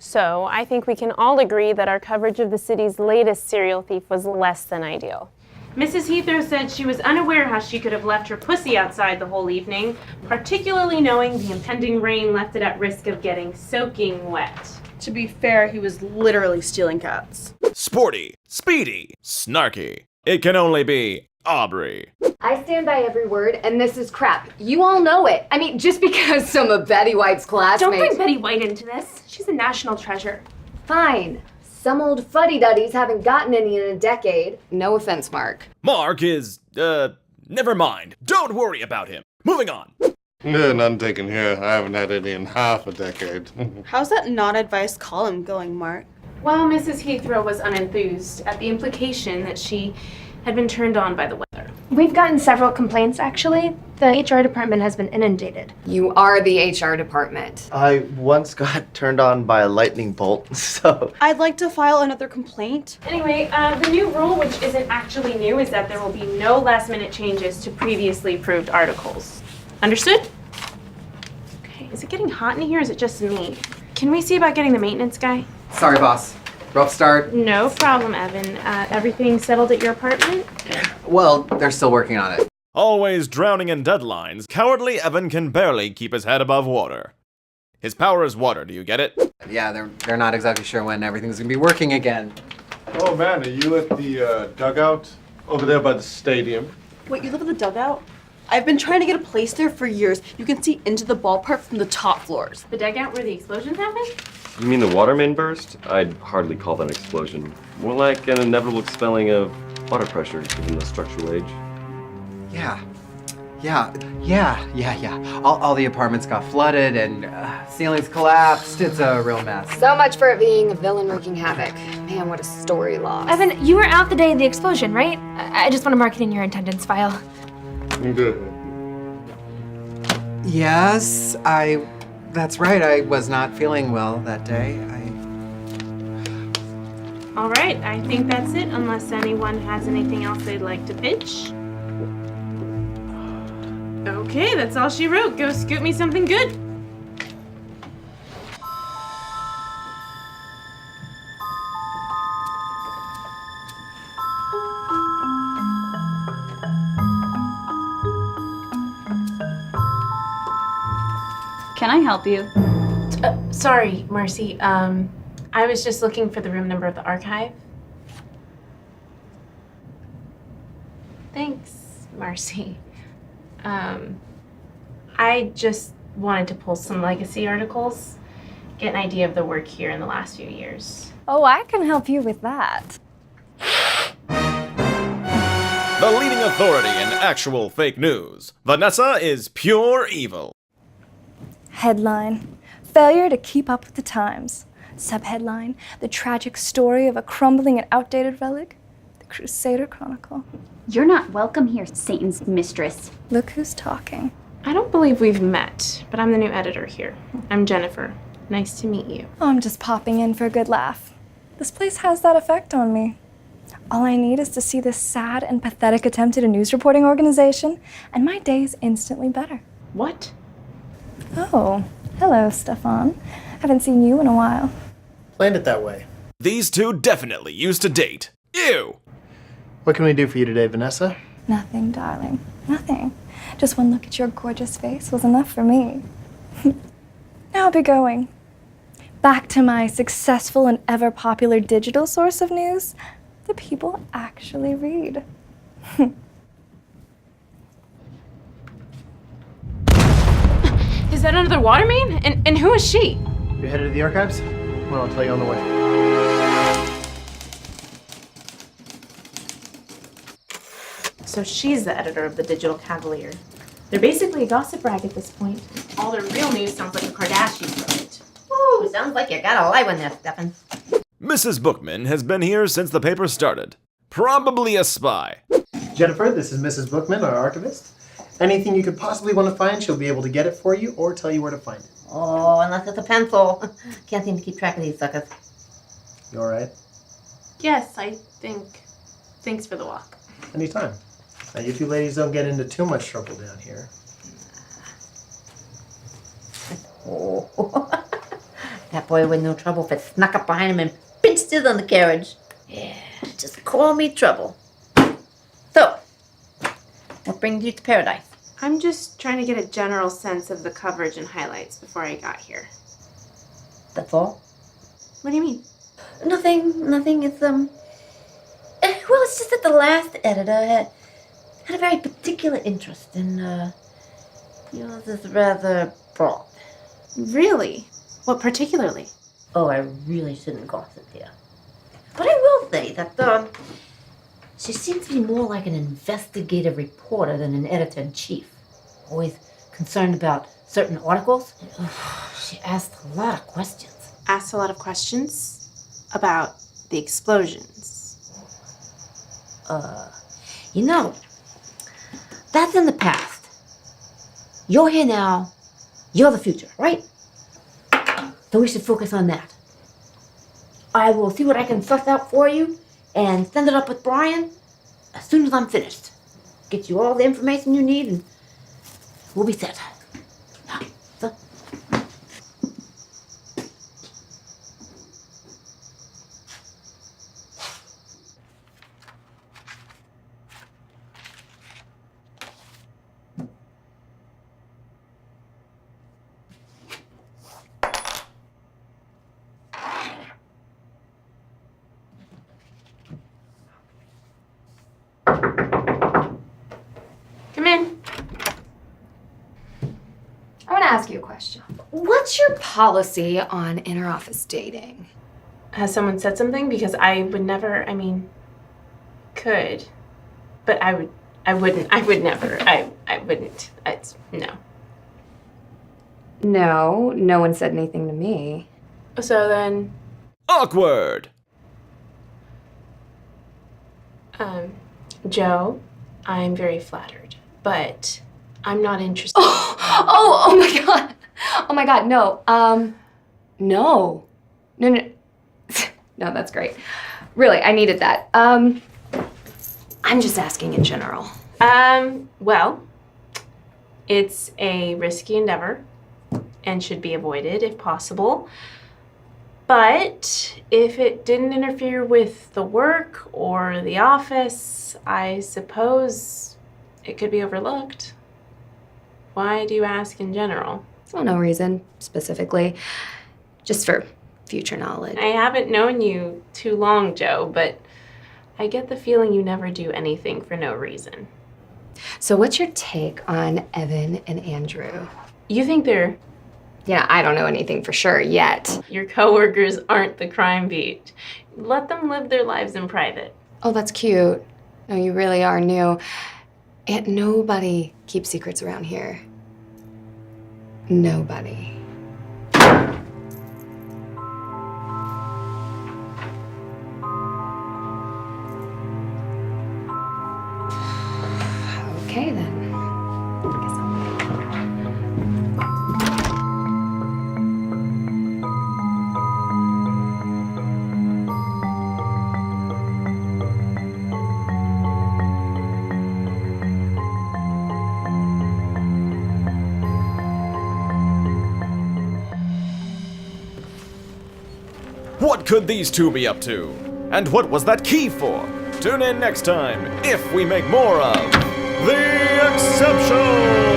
So I think we can all agree that our coverage of the city's latest serial thief was less than ideal. Mrs. Heathrow said she was unaware how she could have left her pussy outside the whole evening, particularly knowing the impending rain left it at risk of getting soaking wet. To be fair, he was literally stealing cats. Sporty, speedy, snarky. It can only be Aubrey. I stand by every word, and this is crap. You all know it. I mean, just because some of Betty White's classmates... Don't bring Betty White into this. She's a national treasure. Fine. Some old fuddy-duddies haven't gotten any in a decade. No offense, Mark. Mark is, never mind. Don't worry about him. Moving on. No, none taken here. I haven't had any in half a decade. How's that non-advised column going, Mark? Well, Mrs. Heathrow was unenthused at the implication that she had been turned on by the weather. We've gotten several complaints, actually. The HR department has been inundated. You are the HR department. I once got turned on by a lightning bolt, so... I'd like to file another complaint. Anyway, the new rule, which isn't actually new, is that there will be no last-minute changes to previously approved articles. Understood? Okay, is it getting hot in here or is it just me? Can we see about getting the maintenance guy? Sorry, boss. Rough start. No problem, Evan. Everything settled at your apartment? Well, they're still working on it. Always drowning in deadlines, cowardly Evan can barely keep his head above water. His power is water, do you get it? Yeah, they're not exactly sure when everything's gonna be working again. Oh man, are you at the dugout? Over there by the stadium? Wait, you live in the dugout? I've been trying to get a place there for years. You can see into the ballpark from the top floors. The dugout where the explosions happened? You mean the water main burst? I'd hardly call that an explosion. More like an inevitable expelling of water pressure given the structural age. Yeah. All the apartments got flooded and ceilings collapsed. It's a real mess. So much for it being a villain wreaking havoc. Man, what a story loss. Evan, you were out the day of the explosion, right? I just want to mark it in your attendance file. Good. Yes, that's right. I was not feeling well that day. All right, I think that's it, unless anyone has anything else they'd like to pitch. Okay, that's all she wrote. Go scoop me something good. Can I help you? Sorry, Marcy. I was just looking for the room number of the archive. Thanks, Marcy. I just wanted to pull some legacy articles, get an idea of the work here in the last few years. Oh, I can help you with that. The leading authority in actual fake news. Vanessa is pure evil. Headline: Failure to keep up with the times. Subheadline: The tragic story of a crumbling and outdated relic. The Crusader Chronicle. You're not welcome here, Satan's mistress. Look who's talking. I don't believe we've met, but I'm the new editor here. I'm Jennifer. Nice to meet you. Oh, I'm just popping in for a good laugh. This place has that effect on me. All I need is to see this sad and pathetic attempt at a news reporting organization, and my day's instantly better. What? Oh, hello, Stefan. Haven't seen you in a while. Planned it that way. These two definitely used to date. Ew! What can we do for you today, Vanessa? Nothing, darling. Nothing. Just one look at your gorgeous face was enough for me. Now I'll be going. Back to my successful and ever-popular digital source of news. The people actually read. Is that another water main? And who is she? You're headed to the archives? Well, I'll tell you on the way. So she's the editor of the Digital Cavalier. They're basically a gossip rag at this point. All their real news sounds like the Kardashians wrote it. Ooh, sounds like you got a live one there, Stefan. Mrs. Bookman has been here since the paper started. Probably a spy. Jennifer, this is Mrs. Bookman, our archivist. Anything you could possibly want to find, she'll be able to get it for you or tell you where to find it. Oh, unless it's a pencil. Can't seem to keep track of these suckers. You all right? Yes, I think. Thanks for the walk. Anytime. Now, you two ladies don't get into too much trouble down here. Oh, That boy with no trouble if it snuck up behind him and pinched it on the carriage. Yeah, just call me trouble. So, what brings you to paradise? I'm just trying to get a general sense of the coverage and highlights before I got here. That's all? What do you mean? Nothing. It's, well, it's just that the last editor had a very particular interest in, yours is rather broad. Really? What particularly? Oh, I really shouldn't gossip here. But I will say that, she seems to be more like an investigative reporter than an editor-in-chief. Always concerned about certain articles. She asked a lot of questions. Asked a lot of questions about the explosions. You know, that's in the past. You're here now. You're the future, right? So we should focus on that. I will see what I can suss out for you and send it up with Brian as soon as I'm finished. Get you all the information you need and we'll be set. So. Come in. I want to ask you a question. What's your policy on inter-office dating? Has someone said something? Because I would never, could. But I would never. I wouldn't. No. No one said anything to me. So then, Awkward! Joe, I'm very flattered, but I'm not interested. Oh my god. Oh my god, no. No. No, that's great. Really, I needed that. I'm just asking in general. Well, it's a risky endeavor and should be avoided if possible. But if it didn't interfere with the work or the office, I suppose it could be overlooked. Why do you ask in general? Well, no reason specifically. Just for future knowledge. I haven't known you too long, Joe, but I get the feeling you never do anything for no reason. So what's your take on Evan and Andrew? You think they're... Yeah, I don't know anything for sure yet. Your coworkers aren't the crime beat. Let them live their lives in private. Oh, that's cute. No, you really are new. And nobody keeps secrets around here. Nobody. Okay, then. Guess I'll wait. What could these two be up to? And what was that key for? Tune in next time if we make more of The Exception!